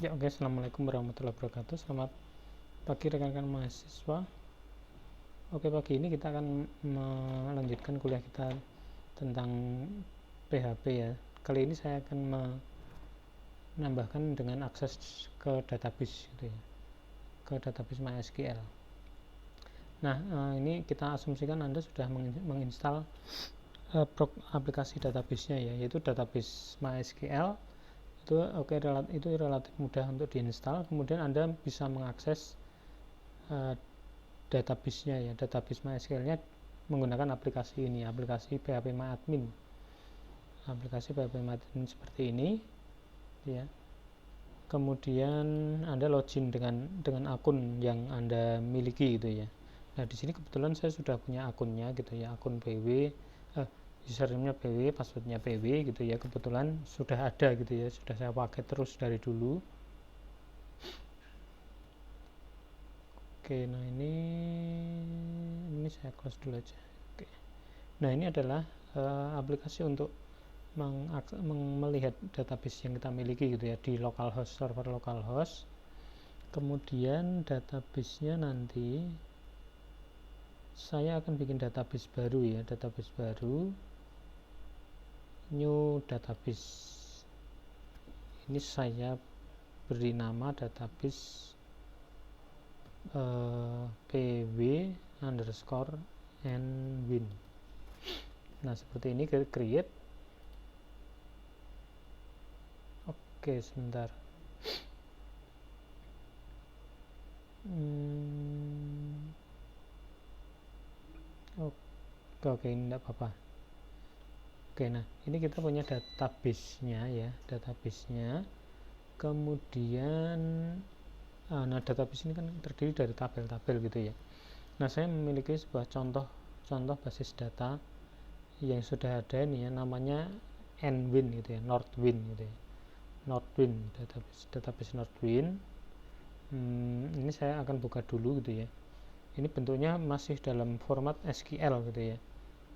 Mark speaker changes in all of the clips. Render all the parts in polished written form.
Speaker 1: Ya, oke. Assalamualaikum warahmatullahi wabarakatuh. Selamat pagi rekan-rekan mahasiswa. Oke, pagi ini kita akan melanjutkan kuliah kita tentang PHP ya. Kali ini saya akan menambahkan dengan akses ke database gitu ya, ke database MySQL. Nah, ini kita asumsikan Anda sudah menginstal aplikasi database-nya ya, yaitu database MySQL. Itu relatif mudah untuk diinstal. Kemudian Anda bisa mengakses database-nya ya, database MySQL-nya menggunakan aplikasi ini, aplikasi PHPMyAdmin. Aplikasi PHPMyAdmin seperti ini ya. Kemudian Anda login dengan akun yang Anda miliki gitu ya. Nah, di sini kebetulan saya sudah punya akunnya gitu ya, akun PW, username-nya PW, password-nya PW gitu ya. Kebetulan sudah ada gitu ya, sudah saya pakai terus dari dulu. Oke, nah ini saya close dulu aja. Oke. Nah, ini adalah aplikasi untuk melihat database yang kita miliki gitu ya di localhost, server localhost. Kemudian database-nya nanti saya akan bikin database baru ya, database baru, new database. Ini saya beri nama database pw_nwin. Nah, seperti ini, create. Oke, sebentar. Oke, ini enggak apa-apa. Oke, nah ini kita punya database-nya ya, database-nya. Kemudian nah, database ini kan terdiri dari tabel-tabel gitu ya. Nah, saya memiliki sebuah contoh basis data yang sudah ada ini ya, namanya NWin gitu ya, Northwin gitu ya. Northwin, database Northwin. Ini saya akan buka dulu gitu ya. Ini bentuknya masih dalam format SQL gitu ya.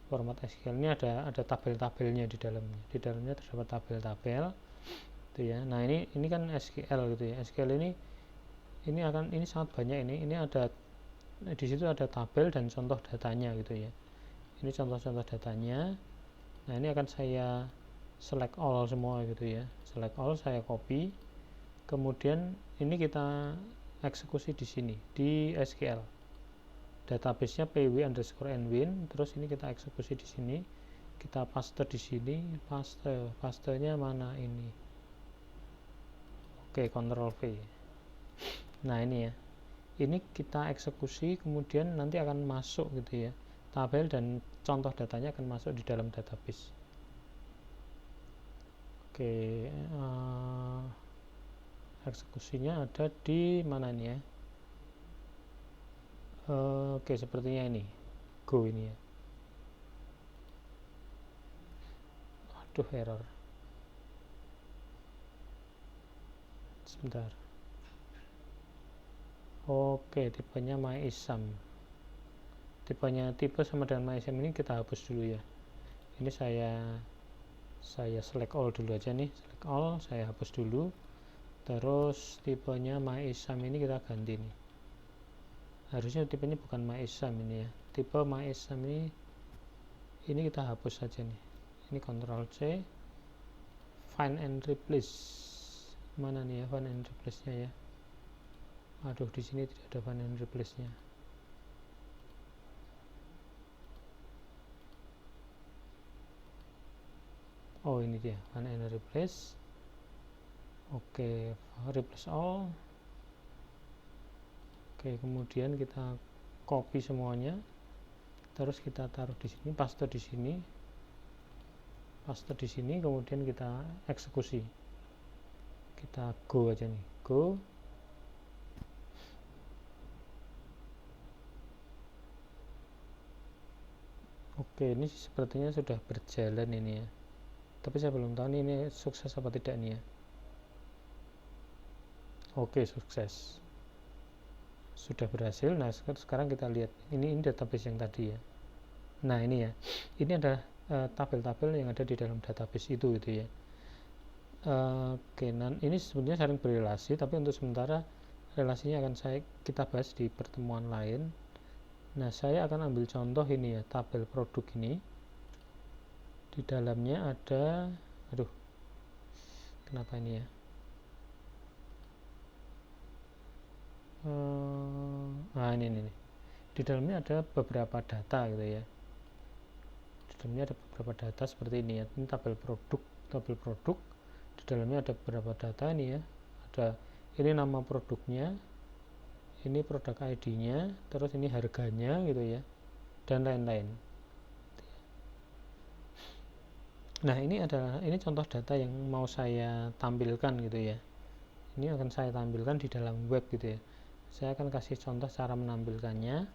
Speaker 1: Format SQL ini ada tabel-tabelnya di dalamnya. Di dalamnya terdapat tabel-tabel gitu ya. Nah, ini kan SQL gitu ya. SQL ini sangat banyak ini. Ini ada di situ ada tabel dan contoh datanya gitu ya. Ini contoh-contoh datanya. Nah, ini akan saya select all semua gitu ya. Select all, saya copy. Kemudian ini kita eksekusi di sini di SQL. Database-nya pw_nwin, terus ini kita eksekusi di sini, kita paste di sini, pastenya mana ini? Oke, Ctrl V. Nah, ini ya, ini kita eksekusi, kemudian nanti akan masuk gitu ya, tabel dan contoh datanya akan masuk di dalam database. Oke, eksekusinya ada di mana ini ya? Oke, sepertinya ini go ini ya. Aduh, error. Sebentar. Oke, tipenya MyISAM. Tipe sama dengan MyISAM ini kita hapus dulu ya. Ini saya select all dulu aja nih, select all, saya hapus dulu. Terus tipenya MyISAM ini kita ganti nih. Harusnya tipenya bukan MyISAM ini ya. Tipe MyISAM ini kita hapus saja nih. Ini Ctrl C, find and replace. Mana nih ya find and replace-nya ya? Aduh, di sini tidak ada find and replace-nya. Oh, ini dia find and replace. Oke, replace all. Oke, kemudian kita copy semuanya, terus kita taruh di sini, paste di sini, kemudian kita eksekusi. Kita go aja nih, go. Oke, ini sepertinya sudah berjalan ini ya, tapi saya belum tahu ini sukses apa tidak nih ya. Oke, sukses, sudah berhasil. Nah, sekarang kita lihat ini database yang tadi ya. Nah, ini ya, ini ada tabel-tabel yang ada di dalam database itu gitu ya. Oke, ini sebenarnya saling berrelasi, tapi untuk sementara relasinya akan kita bahas di pertemuan lain. Nah, saya akan ambil contoh ini ya, tabel produk ini. Di dalamnya ada, aduh, kenapa ini ya? Ini. Di dalamnya ada beberapa data gitu ya. Di dalamnya ada beberapa data seperti ini ya. Ini tabel produk. Di dalamnya ada beberapa data ini ya. Ada ini nama produknya, ini produk ID-nya, terus ini harganya gitu ya, dan lain-lain. Nah, ini contoh data yang mau saya tampilkan gitu ya. Ini akan saya tampilkan di dalam web gitu ya. Saya akan kasih contoh cara menampilkannya.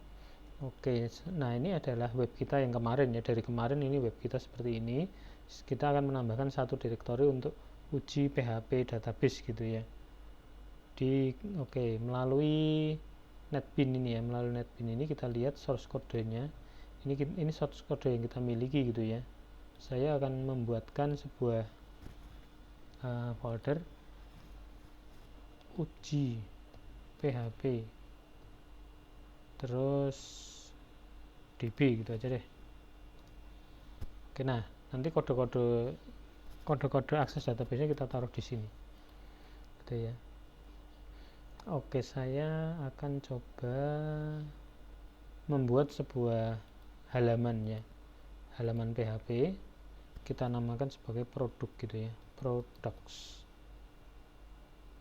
Speaker 1: Oke, nah ini adalah web kita yang kemarin ya. Dari kemarin ini web kita seperti ini. Kita akan menambahkan satu direktori untuk uji PHP database gitu ya. Melalui NetBeans ini ya, melalui NetBeans ini kita lihat source code-nya. Ini source code yang kita miliki gitu ya. Saya akan membuatkan sebuah folder uji PHP terus DB gitu aja deh. Oke, nah nanti kode-kode akses database-nya kita taruh di sini gitu ya. Oke, saya akan coba membuat sebuah halaman PHP, kita namakan sebagai produk gitu ya,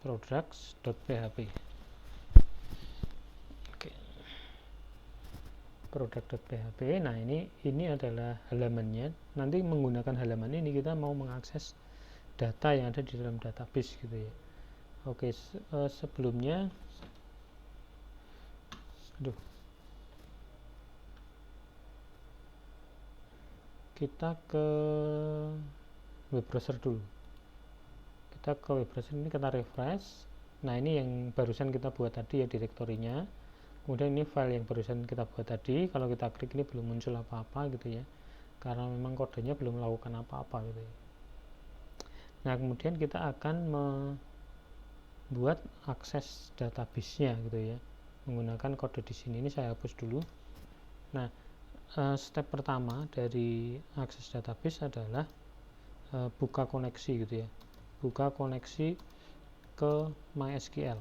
Speaker 1: products.php. Oke, product.php. Nah, ini adalah halamannya. Nanti menggunakan halaman ini kita mau mengakses data yang ada di dalam database gitu ya. Oke, sebelumnya kita ke web browser dulu. Kita ke web browser ini, kita refresh. Nah, ini yang barusan kita buat tadi ya, direktorinya. Kemudian ini file yang barusan kita buat tadi. Kalau kita klik ini belum muncul apa-apa gitu ya, karena memang kodenya belum melakukan apa-apa gitu ya. Nah, kemudian kita akan membuat akses database-nya gitu ya, menggunakan kode di sini. Ini saya hapus dulu. Nah, step pertama dari akses database adalah buka koneksi gitu ya, buka koneksi ke MySQL.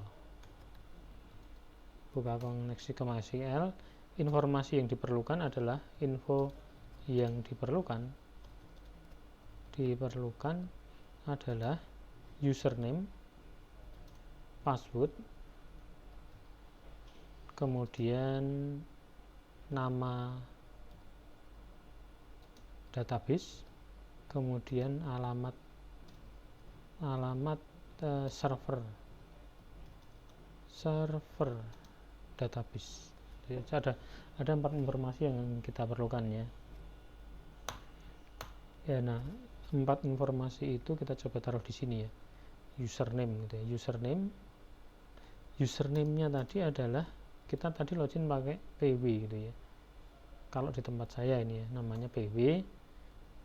Speaker 1: Informasi yang diperlukan adalah adalah username, password, kemudian nama database, kemudian alamat server database. Jadi ada 4 informasi yang kita perlukan ya. Ya, nah 4 informasi itu kita coba taruh di sini ya. Username gitu ya. Username-nya tadi adalah kita tadi login pakai PW gitu ya. Kalau di tempat saya ini ya namanya PW.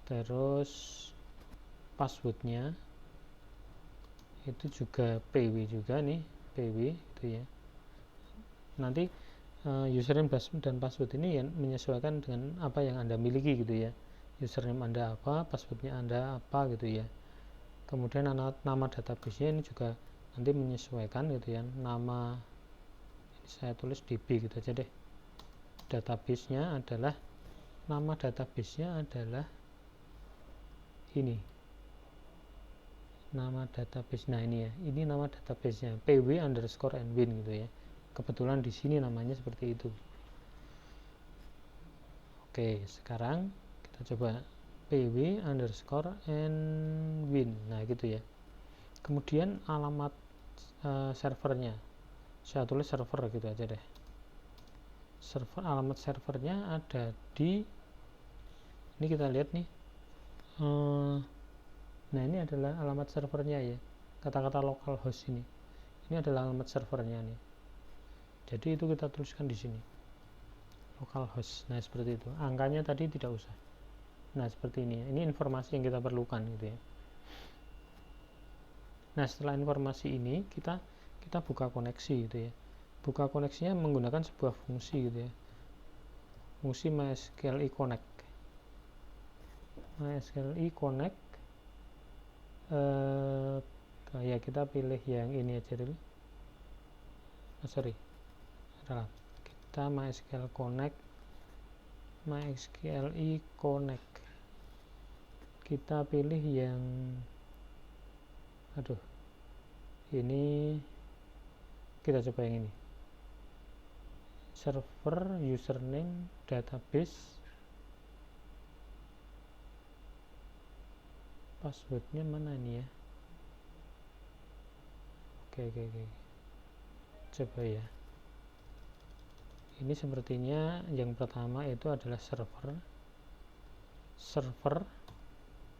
Speaker 1: Terus passwordnya itu juga PW juga nih, PW gitu ya. Nanti username dan password ini yang menyesuaikan dengan apa yang Anda miliki gitu ya. Username Anda apa, passwordnya Anda apa gitu ya. Kemudian nama database-nya ini juga nanti menyesuaikan gitu ya. Nama ini saya tulis DB gitu aja deh. Nama database-nya adalah ini. Nama database, nah ini ya, ini nama database-nya pw_nwin gitu ya. Kebetulan di sini namanya seperti itu. Oke, sekarang kita coba pw_nwin. Nah, gitu ya. Kemudian alamat servernya, saya tulis server gitu aja deh. Alamat servernya ada di ini, kita lihat nih. Nah, ini adalah alamat servernya ya. Kata-kata localhost ini adalah alamat servernya nih. Jadi itu kita tuliskan di sini. Localhost. Nah, seperti itu. Angkanya tadi tidak usah. Nah, seperti ini ya. Ini informasi yang kita perlukan gitu ya. Nah, setelah informasi ini kita buka koneksi gitu ya. Buka koneksinya menggunakan sebuah fungsi gitu ya. Fungsi MySQLi connect. MySQLi connect ya kita pilih yang ini aja dulu. Adalah kita MySQL connect, MySQLi connect. Kita pilih yang ini kita coba yang ini. Server, username, database, passwordnya mana ini ya? Oke. Coba ya. Ini sepertinya yang pertama itu adalah server,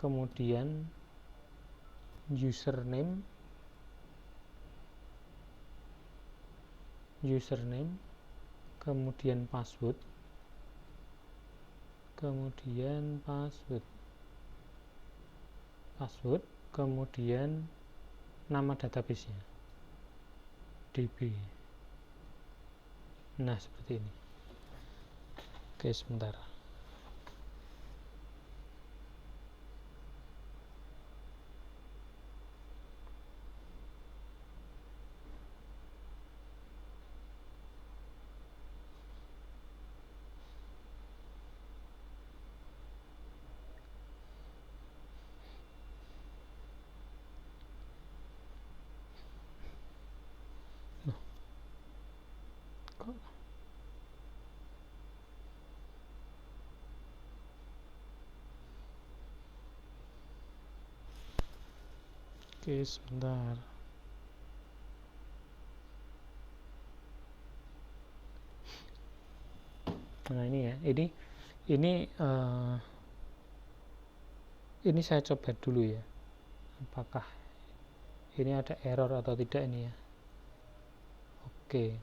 Speaker 1: kemudian username, kemudian password, kemudian nama database-nya DB. Nah, seperti ini. Oke, sebentar. Oke, sebentar. Nah, ini ya. Ini saya coba dulu ya. Apakah ini ada error atau tidak ini ya. Oke.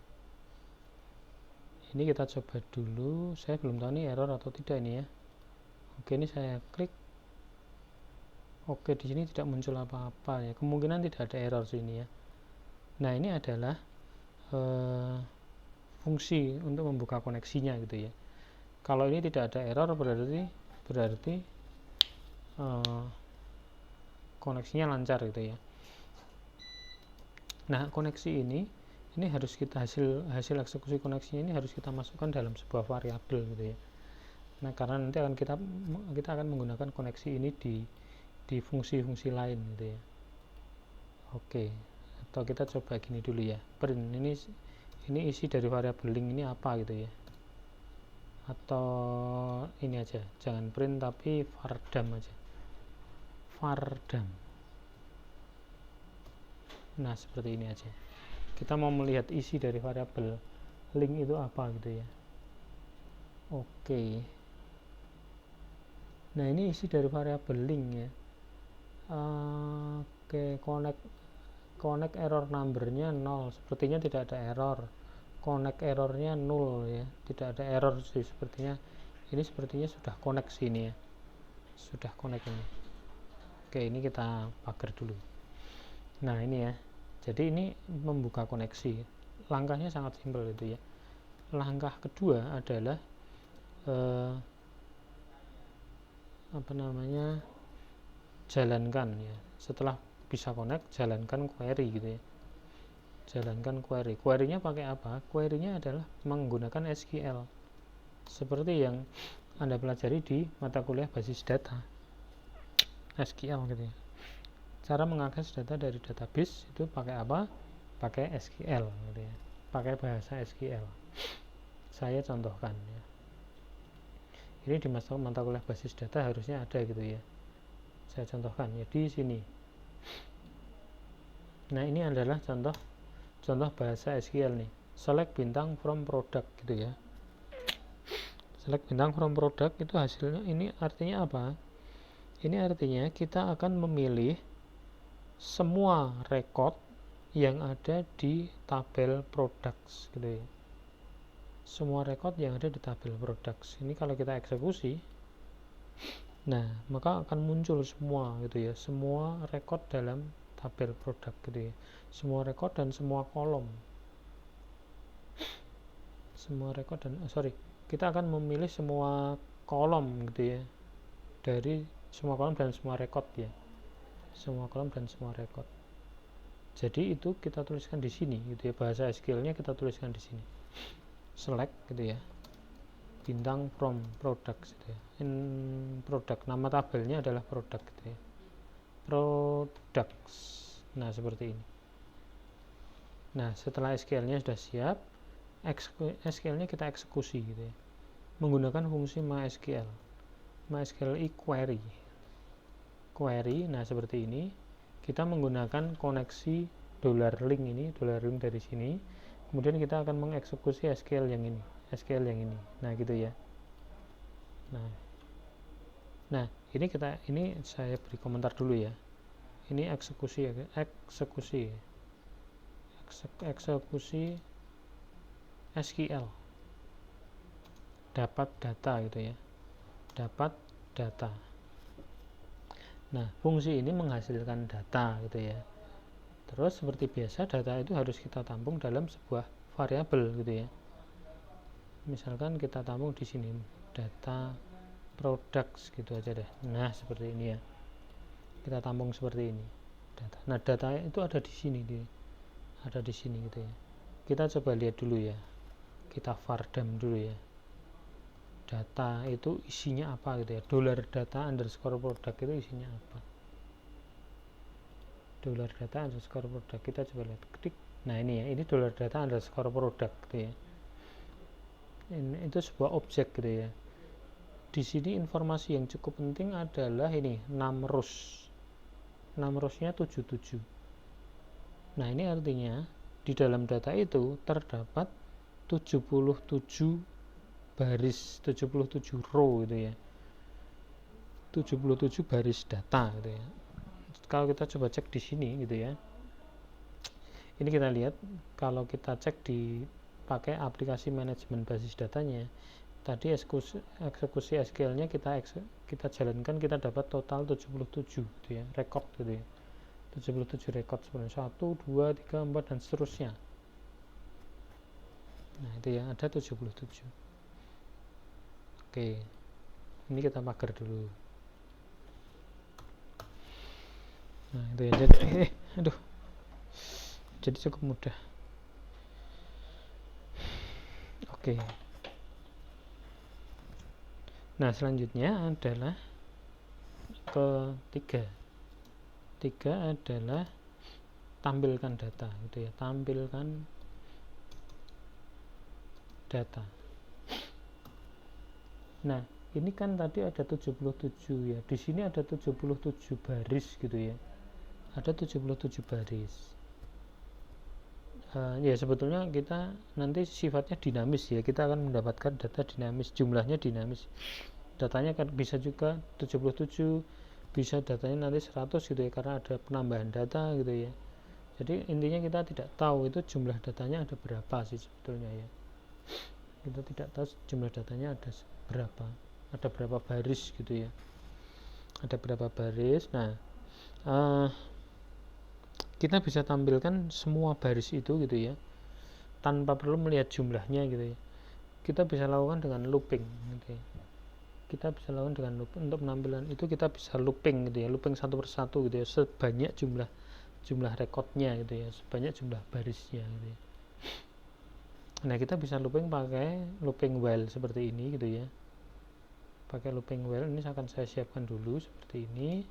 Speaker 1: Ini kita coba dulu. Saya belum tahu ini error atau tidak ini ya. Oke, ini saya klik. Oke, di sini tidak muncul apa-apa ya. Kemungkinan tidak ada error sini ya. Nah, ini adalah fungsi untuk membuka koneksinya gitu ya. Kalau ini tidak ada error berarti koneksinya lancar gitu ya. Nah, koneksi ini harus kita hasil eksekusi koneksinya ini harus kita masukkan dalam sebuah variabel gitu ya. Nah, karena nanti kita akan menggunakan koneksi ini di fungsi-fungsi lain gitu ya. Oke, atau kita coba gini dulu ya. Print ini isi dari variabel link ini apa gitu ya. Atau ini aja, jangan print tapi vardam aja. Vardam. Nah, seperti ini aja. Kita mau melihat isi dari variabel link itu apa gitu ya. Oke. Nah, ini isi dari variabel link ya. Oke, connect error numbernya 0. Sepertinya tidak ada error. Connect errornya 0 ya. Tidak ada error sih sepertinya. Ini sepertinya sudah connect sini ya. Sudah connect ini. Oke, ini kita pagar dulu. Nah, ini ya. Jadi ini membuka koneksi. Langkahnya sangat simpel itu ya. Langkah kedua adalah jalankan ya. Setelah bisa connect, jalankan query gitu ya. Jalankan query. Query-nya pakai apa? Query-nya adalah menggunakan SQL. Seperti yang Anda pelajari di mata kuliah basis data. SQL gitu ya. Cara mengakses data dari database itu pakai apa? Pakai SQL gitu ya. Pakai bahasa SQL. Saya contohkan ya. Ini di mata kuliah basis data harusnya ada gitu ya. Saya contohkan ya di sini. Nah, ini adalah contoh bahasa SQL nih. Select bintang from product gitu ya. Select bintang from product itu hasilnya ini artinya apa? Ini artinya kita akan memilih semua record yang ada di tabel products gitu ya. Semua record yang ada di tabel products. Ini kalau kita eksekusi, nah maka akan muncul semua gitu ya, semua record dalam tabel produk gitu ya, semua record dan semua kolom, kita akan memilih semua kolom gitu ya, dari semua kolom dan semua record ya, semua kolom dan semua record. Jadi itu kita tuliskan di sini gitu ya, bahasa SQL-nya kita tuliskan di sini, select gitu ya, bintang from products gitu ya, in product, nama tabelnya adalah product gitu ya, products. Nah seperti ini. Nah setelah SQL-nya sudah siap, SQL-nya kita eksekusi gitu ya, menggunakan fungsi MySQL query. Nah seperti ini, kita menggunakan koneksi $link ini, $link dari sini, kemudian kita akan mengeksekusi SQL yang ini. Nah gitu ya. Nah ini saya beri komentar dulu ya, ini eksekusi SQL, dapat data gitu ya, dapat data. Nah fungsi ini menghasilkan data gitu ya. Terus seperti biasa, data itu harus kita tampung dalam sebuah variabel gitu ya. Misalkan kita tampung di sini data products gitu aja deh. Nah seperti ini ya, kita tampung seperti ini data. Nah data itu ada di sini gitu ya. Kita coba lihat dulu ya, kita vardam dulu ya, data itu isinya apa gitu ya, $data underscore product itu isinya apa, $data underscore product. Kita coba lihat, klik. Nah ini ya, ini $data underscore product gitu ya, ini itu sebuah objek gitu ya. Di sini informasi yang cukup penting adalah ini numRows-nya 77. Nah ini artinya di dalam data itu terdapat 77 baris, 77 row gitu ya, 77 baris data gitu ya. Kalau kita coba cek di sini gitu ya, ini kita lihat kalau kita cek di pakai aplikasi manajemen basis datanya, tadi eksekusi SQL-nya kita jalankan, kita dapat total 77 gitu ya, record gitu ya, 77 record sebenarnya, 1, 2, 3, 4 dan seterusnya. Nah itu ya, ada 77. Oke, ini kita pagar dulu. Nah itu ya, jadi cukup mudah. Oke. Nah selanjutnya adalah ketiga adalah tampilkan data gitu ya, tampilkan data. Nah ini kan tadi ada 77 ya, di sini ada 77 baris gitu ya, ada 77 baris. Ya sebetulnya kita nanti sifatnya dinamis ya, kita akan mendapatkan data dinamis, jumlahnya dinamis, datanya kan bisa juga 77, bisa datanya nanti 100 gitu ya, karena ada penambahan data gitu ya. Jadi intinya kita tidak tahu itu jumlah datanya ada berapa sih sebetulnya ya, kita tidak tahu jumlah datanya ada berapa baris gitu ya, ada berapa baris. Nah kita bisa tampilkan semua baris itu gitu ya, tanpa perlu melihat jumlahnya gitu ya. Kita bisa lakukan dengan looping gitu ya. Kita bisa lakukan dengan looping. Untuk penampilan itu kita bisa looping gitu ya, looping satu persatu gitu ya, sebanyak jumlah rekodnya gitu ya, sebanyak jumlah barisnya gitu ya. Nah kita bisa looping pakai looping while seperti ini gitu ya, pakai looping while. Ini akan saya siapkan dulu seperti ini.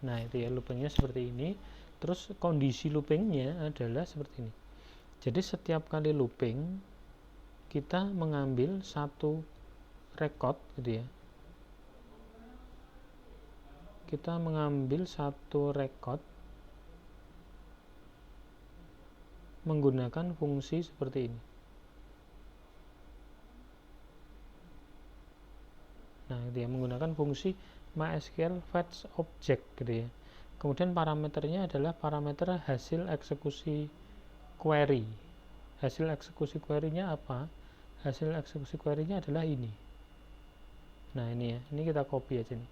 Speaker 1: Nah itu ya, loopingnya seperti ini. Terus kondisi loopingnya adalah seperti ini. Jadi setiap kali looping kita mengambil satu record gitu ya, kita mengambil satu record menggunakan fungsi seperti ini. Nah itu ya, menggunakan fungsi MySQL fetch object gitu ya. Kemudian parameternya adalah parameter hasil eksekusi query. Hasil eksekusi query-nya apa? Hasil eksekusi query-nya adalah ini. Nah ini ya, ini kita copy aja nih.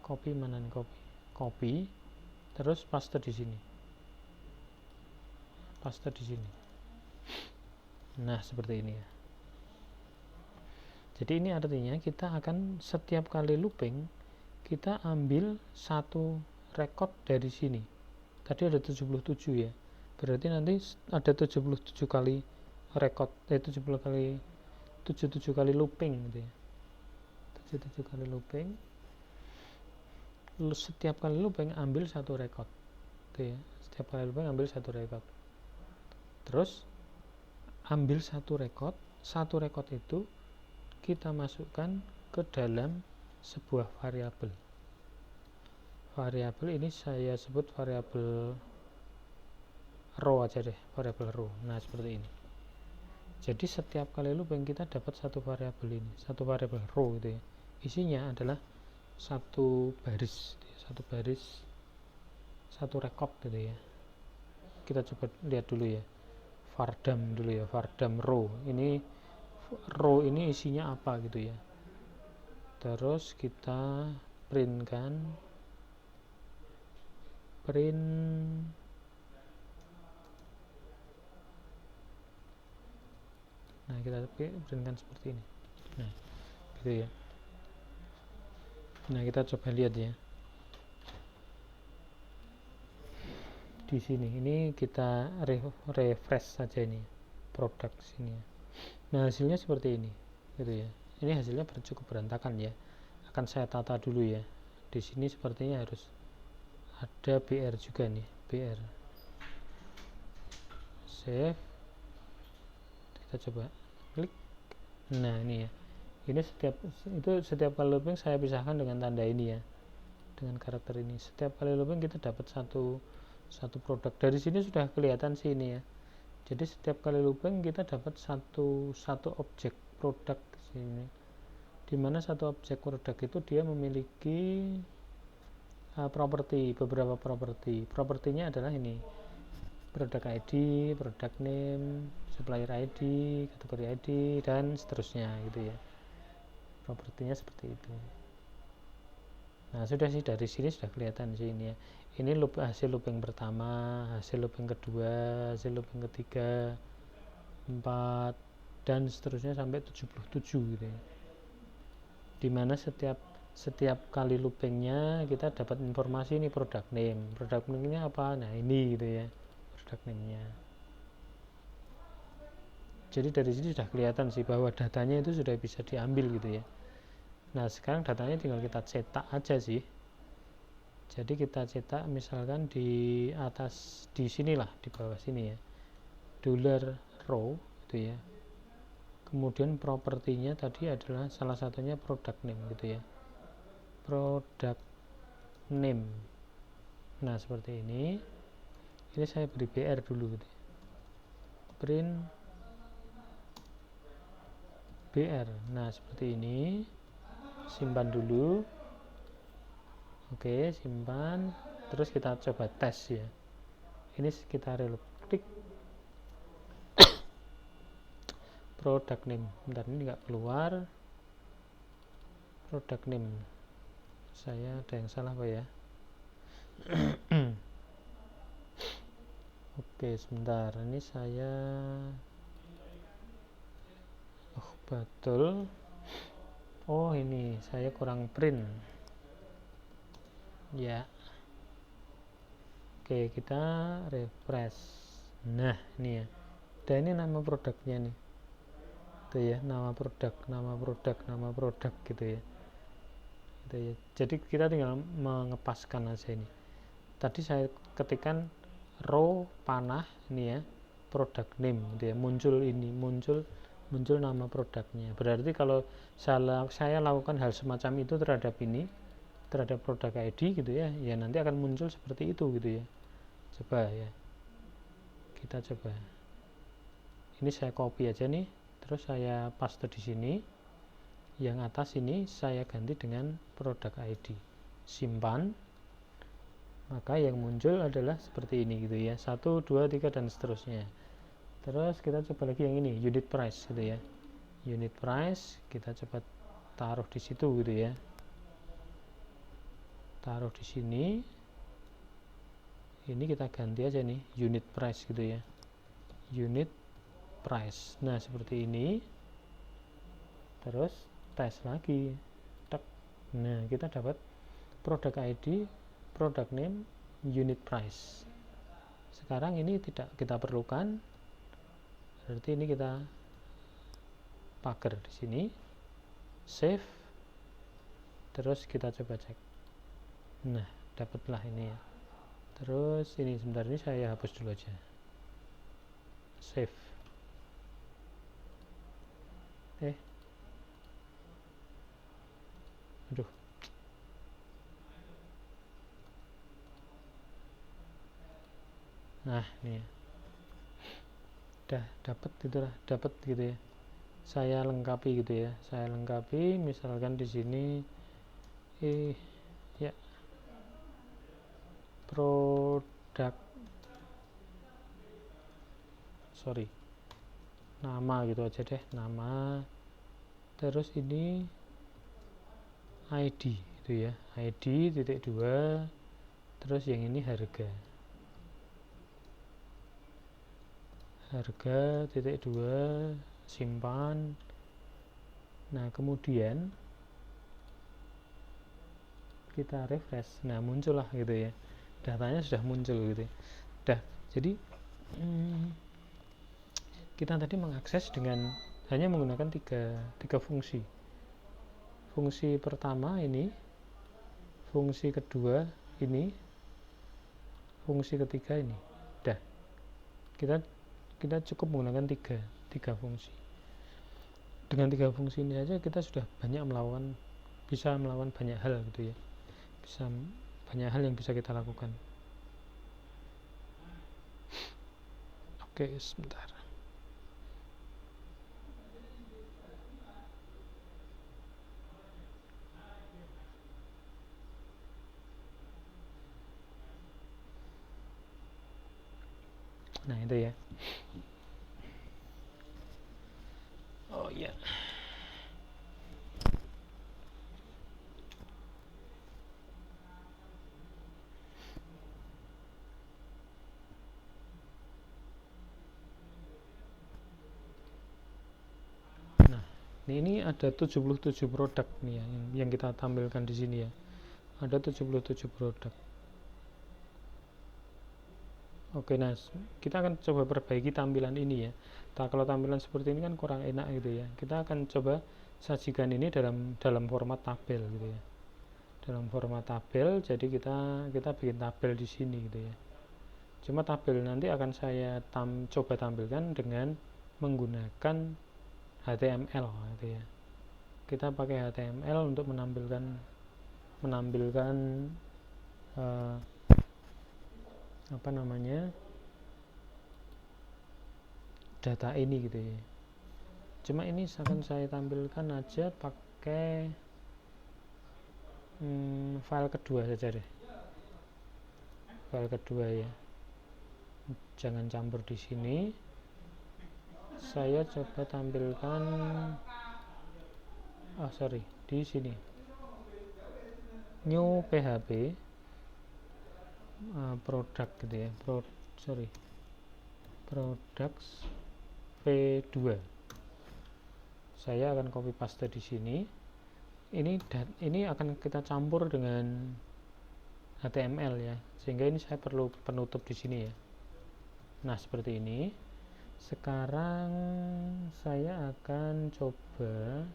Speaker 1: Copy mana nih, copy. terus paste di sini, paste di sini. Nah, seperti ini ya. Jadi ini artinya kita akan setiap kali looping kita ambil satu record dari sini. Tadi ada 77 ya. Berarti nanti ada 77 kali record, 77 kali looping gitu ya. 77 kali looping. Setiap kali looping ambil satu record. Gitu ya. Setiap kali looping ambil satu record. Terus ambil satu record itu kita masukkan ke dalam sebuah variabel. Variabel ini saya sebut variabel row aja deh, variabel row. Nah, seperti ini. Jadi setiap kali looping kita dapat satu variabel ini, satu variabel row gitu ya. Isinya adalah satu baris, satu baris, satu record gitu ya. Kita coba lihat dulu ya. Vardam dulu ya, vardam row. Ini row ini isinya apa gitu ya. Terus kita print, nah kita printkan seperti ini. Nah, gitu ya. Nah, kita coba lihat ya. Di sini ini kita refresh saja ini produk sini ya. Nah, hasilnya seperti ini gitu ya. Ini hasilnya cukup berantakan ya. Akan saya tata dulu ya. Di sini sepertinya harus ada BR juga nih, BR. Save. Kita coba klik. Nah, ini ya. Ini setiap kali looping saya pisahkan dengan tanda ini ya. Dengan karakter ini. Setiap kali looping kita dapat satu produk. Dari sini sudah kelihatan sih ini ya. Jadi setiap kali looping kita dapat satu objek produk sini. Dimana satu objek produk itu dia memiliki beberapa properti. Propertinya adalah ini, produk ID, produk name, supplier ID, kategori ID, dan seterusnya gitu ya. Propertinya seperti itu. Nah, sudah sih, dari sini sudah kelihatan sih ini ya. Ini hasil looping pertama, hasil looping kedua, hasil looping ketiga, 4, dan seterusnya sampai 77 gitu ya. Dimana setiap kali loopingnya kita dapat informasi ini product name-nya apa, nah ini gitu ya, product name-nya. Jadi dari sini sudah kelihatan sih bahwa datanya itu sudah bisa diambil gitu ya. Nah, sekarang datanya tinggal kita cetak aja sih. Jadi kita cetak misalkan di atas, di sinilah, di bawah sini ya, $row gitu ya. Kemudian propertinya tadi adalah salah satunya product name gitu ya, product name. Nah, seperti ini saya beri BR dulu gitu ya. Print BR. Nah, seperti ini, simpan dulu. Oke, simpan. Terus kita coba tes ya. Ini kita reload, klik product name. Bentar, ini nggak keluar product name. Saya ada yang salah apa ya? Oke, sebentar. Ini saya betul. Oh, ini saya kurang print ya. Oke, kita refresh. Nah, ini ya. Dan ini nama produknya nih. Itu ya, nama produk gitu ya. Gitu ya. Jadi kita tinggal mengepaskan aja ini. Tadi saya ketikkan row panah ini ya, product name gitu ya. Muncul nama produknya. Berarti kalau saya lakukan hal semacam itu terhadap produk ID gitu ya, ya nanti akan muncul seperti itu gitu ya. Coba ya, kita coba. Ini saya copy aja nih, terus saya paste di sini. Yang atas ini saya ganti dengan produk ID. Simpan. Maka yang muncul adalah seperti ini gitu ya. 1, 2, 3 dan seterusnya. Terus kita coba lagi yang ini, unit price gitu ya. Unit price kita coba taruh di situ gitu ya. Taruh di sini. ini kita ganti aja nih unit price gitu ya, unit price. Nah seperti ini, terus tes lagi, tek. Nah kita dapat produk ID, product name, unit price. Sekarang ini tidak kita perlukan, berarti ini kita pagar di sini, save, terus kita coba cek. Nah dapatlah ini ya. Terus ini sebentar, ini saya hapus dulu aja, save. Aduh, nah ini ya, udah dapat gitu lah, dapat gitu ya. Saya lengkapi gitu ya, saya lengkapi misalkan di sini ya produk, nama gitu aja deh, nama, terus ini ID gitu ya, ID titik 2, terus yang ini harga titik 2, simpan. Nah kemudian kita refresh, nah muncul lah gitu ya, datanya sudah muncul gitu ya. Jadi kita tadi mengakses dengan hanya menggunakan tiga fungsi. Fungsi pertama ini, fungsi kedua ini, fungsi ketiga ini. Udah, kita cukup menggunakan tiga fungsi. Dengan tiga fungsi ini aja kita sudah bisa melakukan banyak hal gitu ya, bisa banyak hal yang bisa kita lakukan. Oke, sebentar. Nah itu ya. Oh iya. Nah, ini ada 77 produk nih ya, yang kita tampilkan di sini ya. Ada 77 produk. Oke, nah kita akan coba perbaiki tampilan ini ya. Kalau tampilan seperti ini kan kurang enak gitu ya. Kita akan coba sajikan ini dalam format tabel gitu ya. Dalam format tabel, jadi kita bikin tabel di sini gitu ya. Cuma tabel nanti akan saya coba tampilkan dengan menggunakan HTML gitu ya. Kita pakai HTML untuk menampilkan data ini gitu ya. Cuma ini akan saya tampilkan aja pakai file kedua saja deh, file kedua ya, jangan campur di sini. Saya coba tampilkan di sini new PHP produk gitu ya, products V2. Saya akan copy paste di sini. Ini akan kita campur dengan HTML ya, sehingga ini saya perlu penutup di sini ya. Nah seperti ini. Sekarang saya akan coba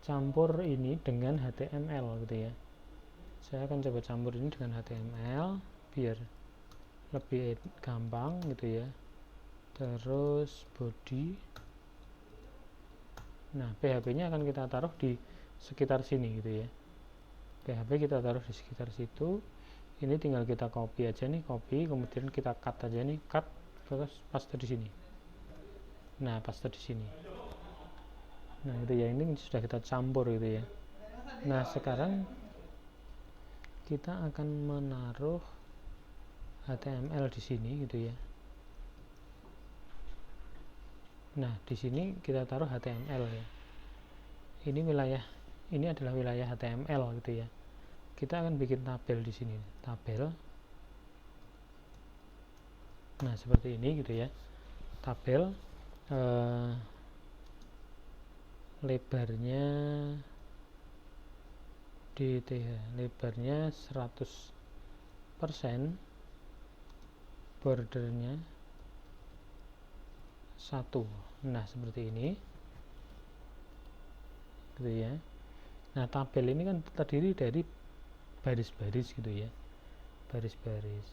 Speaker 1: campur ini dengan HTML gitu ya. Saya akan coba campur ini dengan HTML biar lebih gampang gitu ya. Terus body, nah PHP nya akan kita taruh di sekitar sini gitu ya. PHP kita taruh di sekitar situ. Ini tinggal kita copy aja nih, kemudian kita cut aja nih, terus paste di sini. Nah paste di sini. Nah itu ya, ini sudah kita campur gitu ya. Nah sekarang kita akan menaruh HTML di sini gitu ya. Nah di sini kita taruh HTML ya. Ini adalah wilayah HTML gitu ya. Kita akan bikin tabel di sini, tabel. Nah seperti ini gitu ya, tabel lebarnya DTH, lebarnya 100%, bordernya 1. Nah seperti ini gitu ya. Nah tabel ini kan terdiri dari baris-baris gitu ya, baris-baris.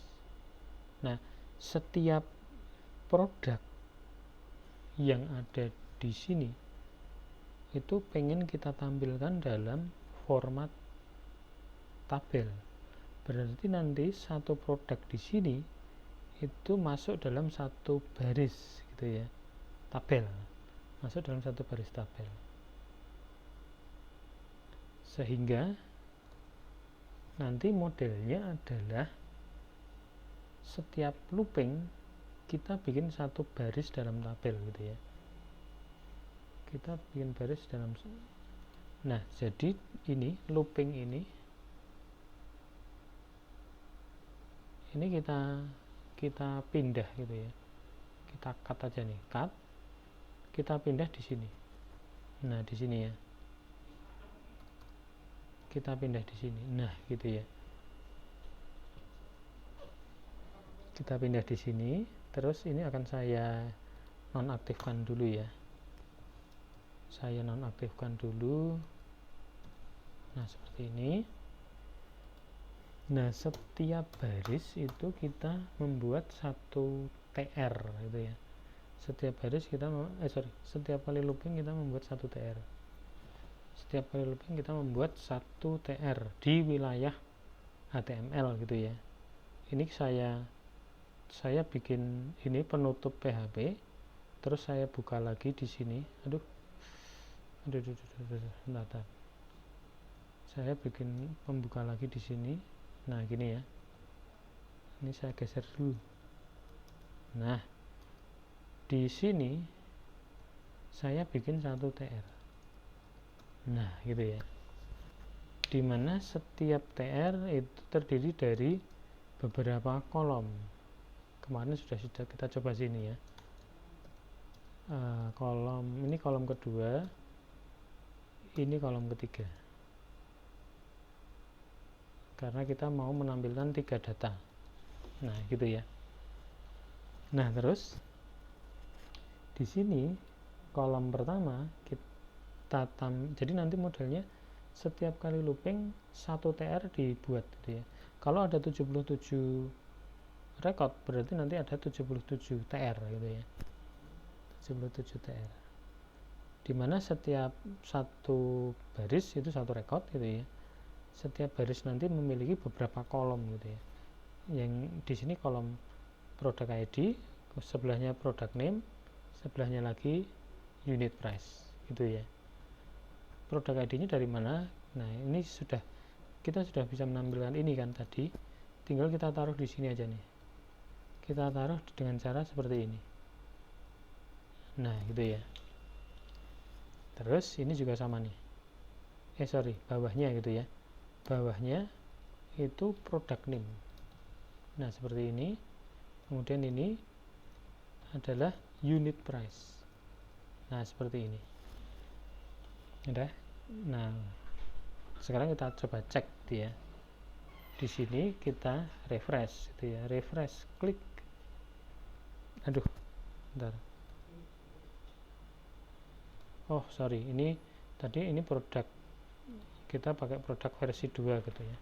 Speaker 1: Nah setiap produk yang ada di sini itu pengen kita tampilkan dalam format tabel. Berarti nanti satu produk di sini itu masuk dalam satu baris gitu ya, tabel, masuk dalam satu baris tabel, sehingga nanti modelnya adalah setiap looping kita bikin satu baris dalam tabel gitu ya, kita bikin baris dalam. Nah jadi ini looping ini kita pindah gitu ya, kita cut aja nih, cut, kita pindah di sini. Nah di sini ya, kita pindah di sini. Nah gitu ya, kita pindah di sini. Terus ini akan saya nonaktifkan dulu ya, saya nonaktifkan dulu. Nah seperti ini. Nah setiap baris itu kita membuat satu TR gitu ya, setiap baris kita setiap kali looping kita membuat satu TR, setiap kali looping kita membuat satu TR di wilayah HTML gitu ya. Ini saya bikin ini penutup PHP, terus saya buka lagi di sini. Bentar. Saya bikin pembuka lagi di sini. Nah gini ya, ini saya geser dulu. Nah di sini saya bikin satu TR. Nah gitu ya, dimana setiap TR itu terdiri dari beberapa kolom. Kemarin sudah kita coba sini ya, kolom ini, kolom kedua, ini kolom ketiga, karena kita mau menampilkan 3 data. Nah gitu ya. Nah terus di sini kolom pertama kita jadi nanti modelnya setiap kali looping satu TR dibuat gitu ya. Kalau ada 77 record berarti nanti ada 77 TR gitu ya, 77 TR, dimana setiap satu baris itu satu record gitu ya. Setiap baris nanti memiliki beberapa kolom gitu ya. Yang di sini kolom product ID, sebelahnya product name, sebelahnya lagi unit price gitu ya. Product ID-nya dari mana? Nah ini kita sudah bisa menampilkan ini kan tadi, tinggal kita taruh di sini aja nih, kita taruh dengan cara seperti ini. Nah gitu ya. Terus ini juga sama nih, bawahnya gitu ya, bawahnya itu product name. Nah seperti ini. Kemudian ini adalah unit price. Nah seperti ini. Udah. Nah sekarang kita coba cek dia. Di sini kita refresh gitu ya, refresh, klik. Aduh, bentar. Oh sorry, ini tadi ini produk, kita pakai produk versi 2 gitu ya.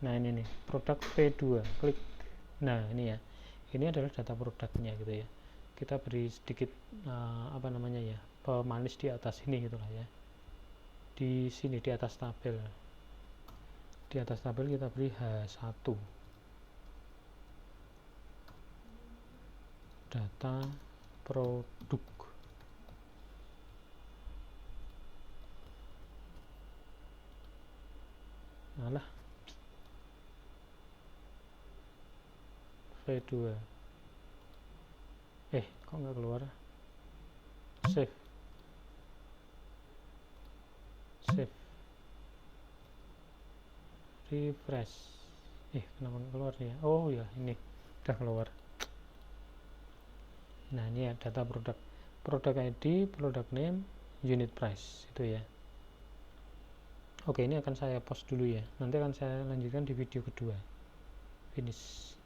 Speaker 1: Nah ini nih, produk P2, klik. Nah ini ya, ini adalah data produknya gitu ya. Kita beri sedikit pemanis di atas ini gitulah ya. Di sini di atas tabel, kita beri H1, data produk. Alah, V2. Kok nggak keluar? Save, refresh. Kenapa nggak keluar ya? Oh ya, ini udah keluar. Nah ini ya data produk ID, product name, unit price itu ya. Oke, ini akan saya post dulu ya, nanti akan saya lanjutkan di video kedua. Finish.